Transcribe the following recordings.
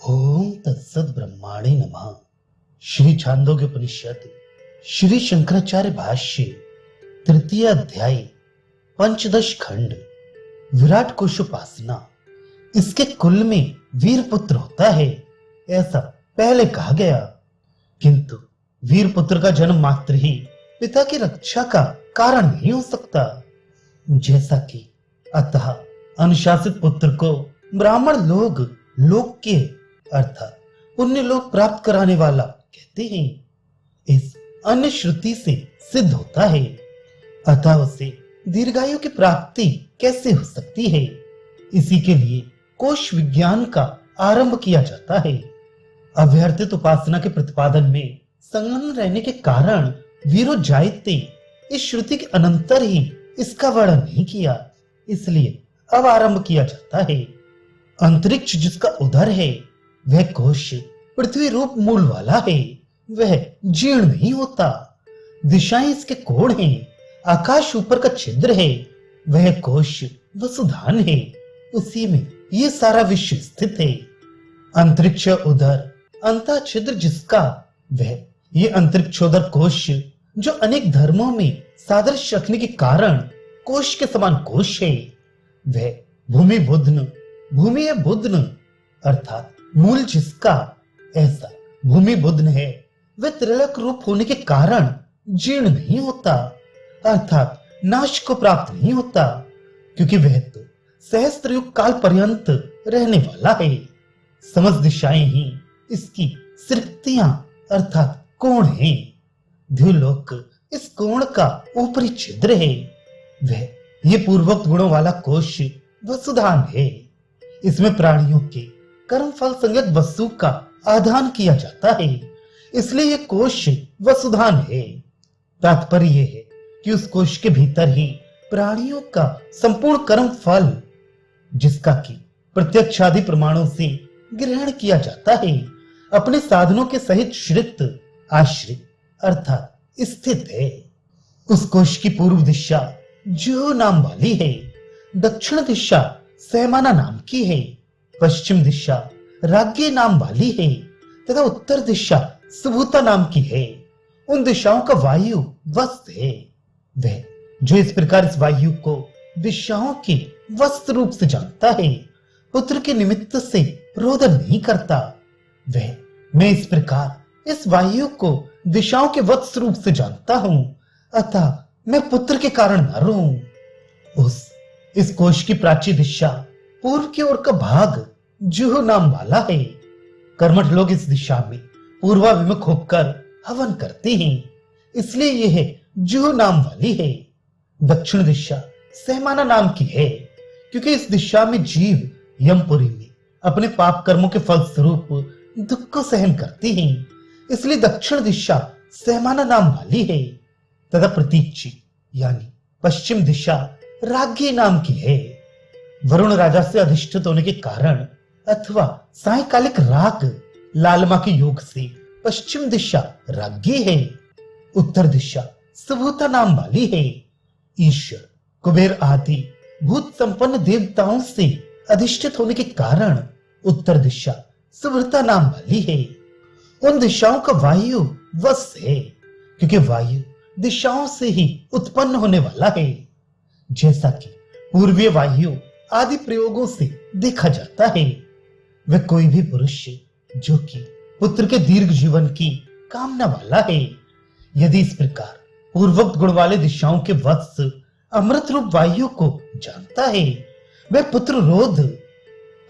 ओम तत्सत ब्रह्माणे नमः। श्री छांदोग्य उपनिषद श्री शंकराचार्य भाष्य तृतीय अध्याय पंचदश खंड विराट कोशोपासना। इसके कुल में वीर पुत्र होता है ऐसा पहले कहा गया, किंतु वीर पुत्र का जन्म मात्र ही पिता की रक्षा का कारण नहीं हो सकता। जैसा कि अतः अनुशासित पुत्र को ब्राह्मण लोग लोक के अर्थात पुण्य लोक प्राप्त कराने वाला कहते हैं। इस अन्य श्रुति से सिद्ध होता है, अतः उसे दीर्घायु की प्राप्ति कैसे हो सकती है। इसी के लिए कोश विज्ञान का आरंभ किया जाता है। अव्यर्थित उपासना के प्रतिपादन में संलग्न रहने के कारण वीरो जायते इस श्रुति के अनंतर ही इसका वर्णन नहीं किया, इसलिए अब आरंभ किया जाता है। अंतरिक्ष जिसका उदर है वह कोश पृथ्वी रूप मूल वाला है, वह जीर्ण नहीं होता। दिशाएं इसके कोण हैं, आकाश ऊपर का छिद्र है, वह कोश वसुधान है, उसी में ये सारा विश्व स्थित है। अंतरिक्ष उदर अंतः छिद्र जिसका वह ये अंतरिक्षोदर कोश जो अनेक धर्मों में सादृश्य रखने के कारण कोश के समान कोश है, वह भूमि बुध्न भूमि है बुध्न अर्थात मूल जिसका ऐसा भूमि बुध्न है, वह त्रिलोक रूप होने के कारण जीर्ण नहीं होता अर्थात नाश को प्राप्त नहीं होता, क्योंकि वह तो सहस्त्र युग काल पर्यंत रहने वाला है। समस्त दिशाएं ही इसकी सिरक्तियां अर्थात कोण हैं। द्युलोक इस कोण का ऊपरी छिद्र है, वह ये पूर्वोक्त गुणों वाला कोश वसुधान है। इसमें प्राणियों के कर्म फल संगत वस्तु का आधान किया जाता है, इसलिए यह कोश वसुधान है। तात्पर्य यह है कि उस कोश के भीतर ही प्राणियों का संपूर्ण कर्म फल जिसका कि प्रत्यक्ष आदि प्रमाणों से ग्रहण किया जाता है अपने साधनों के सहित श्रित आश्रित अर्थात स्थित है। उस कोश की पूर्व दिशा जो नाम वाली है, दक्षिण दिशा सहमाना नाम की है, पश्चिम दिशा राज्ञी नाम वाली है तथा उत्तर दिशा सुभूता नाम की है। उन दिशाओं का वायु वस्त है, वह जो इस प्रकार इस वायु को दिशाओं के वस्त रूप से जानता है, पुत्र के निमित्त से रोदन नहीं करता। वह मैं इस प्रकार इस वायु को दिशाओं के वत्स रूप से जानता हूं, अतः मैं पुत्र के कारण न रोऊं। इस कोश की प्राची दिशा पूर्व की ओर का भाग जुह नाम वाला है। कर्मठ लोग इस दिशा में पूर्वाभिमुख होकर हवन करते हैं, इसलिए यह जुह नाम वाली है। दक्षिण दिशा सहमाना नाम की है, क्योंकि इस दिशा में जीव यमपुरी में अपने पाप कर्मों के फल स्वरूप दुख को सहन करते हैं, इसलिए दक्षिण दिशा सहमाना नाम वाली है। तथा प्रतीची यानी पश्चिम दिशा राज्ञी नाम की है। वरुण राजा से अधिष्ठित होने के कारण अथवा सायकालिक राग लालमा के योग से पश्चिम दिशा राज्ञी है। उत्तर दिशा सुभूता नाम वाली है। ईश्वर कुबेर आदि भूत संपन्न देवताओं से अधिष्ठित होने के कारण उत्तर दिशा सुभृता नाम वाली है। उन दिशाओं का वायु वश है, क्योंकि वायु दिशाओं से ही उत्पन्न होने वाला है। जैसा कि पूर्वीय वायु आदि प्रयोगों से देखा जाता है, वह कोई भी पुरुष जो कि पुत्र के दीर्घ जीवन की कामना वाला है, यदि इस प्रकार पूर्वोक्त गुण वाले दिशाओं के वत्स अमृत रूप वायु को जानता है, वह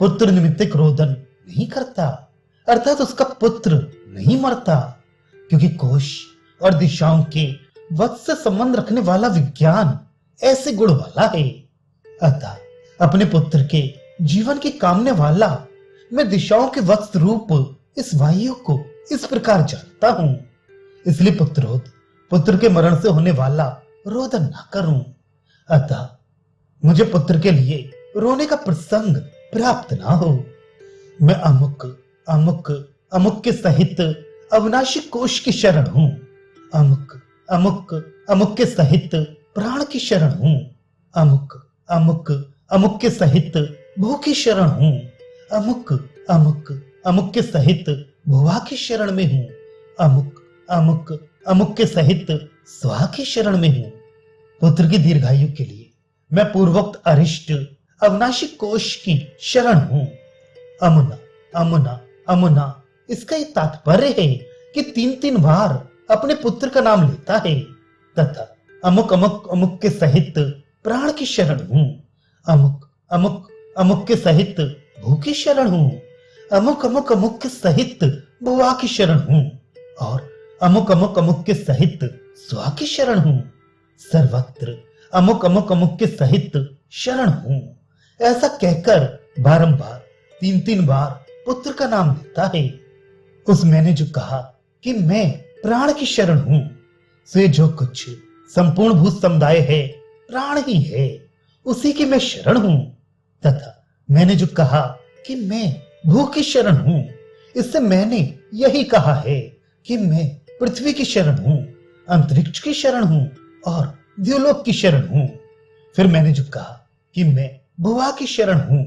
पुत्र निमित्त रोदन नहीं करता अर्थात उसका पुत्र नहीं मरता, क्योंकि कोश और दिशाओं के वत्स से संबंध रखने वाला विज्ञान ऐसे गुण वाला है। अतः अपने पुत्र के जीवन की कामने वाला मैं दिशाओं के वत्स रूप इस वायु को इस प्रकार जानता हूं, इसलिए पुत्र के मरण से होने वाला रोदन ना करूं। अतः मुझे पुत्र के लिए रोने का प्रसंग प्राप्त ना हो। मैं अमुक अमुक अमुक के सहित अविनाशी कोश की शरण हूं, अमुक अमुक अमुक के सहित प्राण की शरण हूं, अमुक अमुक अमुक के सहित भू की शरण हूं, अमुक अमुक अमुक के सहित भुवा की शरण में हूं, अमुक अमुक अमुक के सहित स्वा की शरण में हूं। पुत्र की दीर्घायु के लिए मैं पूर्वोक्त अरिष्ट अविनाशी कोश की शरण हूं। अमुना अमुना अमुना, इसका ये तात्पर्य है कि 3-3 बार अपने पुत्र का नाम लेता है तथा अमुक अमुक अमुक के सहित प्राण की शरण हूं, अमुक अमुक अमुक के सहित भू की शरण हूं, अमुक अमुक अमुक के सहित भुवा की शरण हूं और अमुक अमुक अमुक के सहित स्वा की शरण हूं। सर्वत्र अमुक अमुक अमुक के सहित शरण हूं, ऐसा कहकर बारंबार 3-3 बार पुत्र का नाम लेता है। उस मैंने जो कहा कि मैं प्राण की शरण हूं, से जो कुछ संपूर्ण भूत समुदाय है प्राण ही है, उसी की मैं शरण हूं। तथा मैंने जो कहा कि मैं भू की शरण हूं, इससे मैंने यही कहा है कि मैं पृथ्वी की शरण हूं, अंतरिक्ष की शरण हूं और द्युलोक की शरण हूं। फिर मैंने जो कहा कि मैं भुवा की शरण हूं,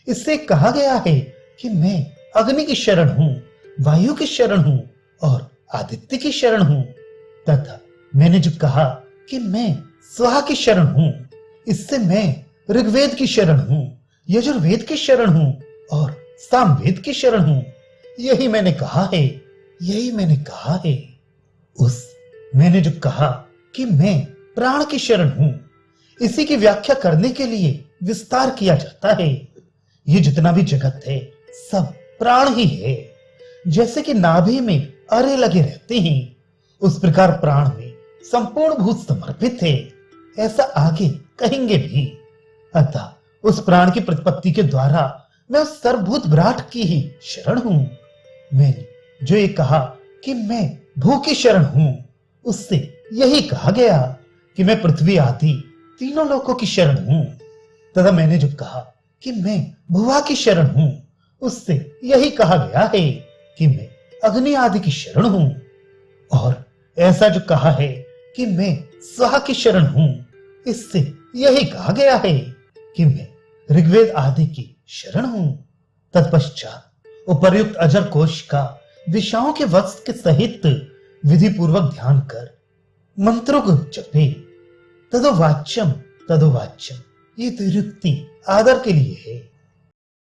इससे कहा गया है कि मैं अग्नि की शरण हूं, वायु की शरण हूं और आदित्य की शरण हूं। तथा मैंने जो कहा कि मैं स्वाहा की शरण हूं, इससे मैं ऋग्वेद की शरण हूं, यजुर्वेद की शरण हूं और सामवेद की शरण हूं। यही मैंने कहा है, यही मैंने कहा है। उस मैंने जो कहा कि मैं प्राण की शरण हूं, इसी की व्याख्या करने के लिए विस्तार किया जाता है। ये जितना भी जगत है सब प्राण ही है। जैसे कि नाभि में अरे लगे रहते हैं, उस प्रकार प्राण में संपूर्ण भूत समर्पित है, ऐसा आगे कहेंगे भी। अतः उस प्राण की प्रतिपत्ति के द्वारा मैं उस सर्वभूत विराट की ही शरण हूं। मैंने जो ये कहा कि मैं भू की शरण हूं, उससे यही कहा गया कि मैं पृथ्वी आदि तीनों लोकों की शरण हूं। तथा मैंने जो कहा कि मैं भुवा की शरण हूं, उससे यही कहा गया है कि मैं अग्नि आदि की शरण हूं। और ऐसा जो कहा है कि मैं स्वाहा की शरण हूं, इससे यही कहा गया है कि मैं ऋग्वेद आदि की शरण हूं। तत्पश्चात उपर्युक्त अजर कोश का दिशाओं के वस्त्र के सहित विधि पूर्वक ध्यान कर मंत्रों को जपे। तदोवाच्यम तदोवाच्यम, ये तो युक्ति आदर के लिए है।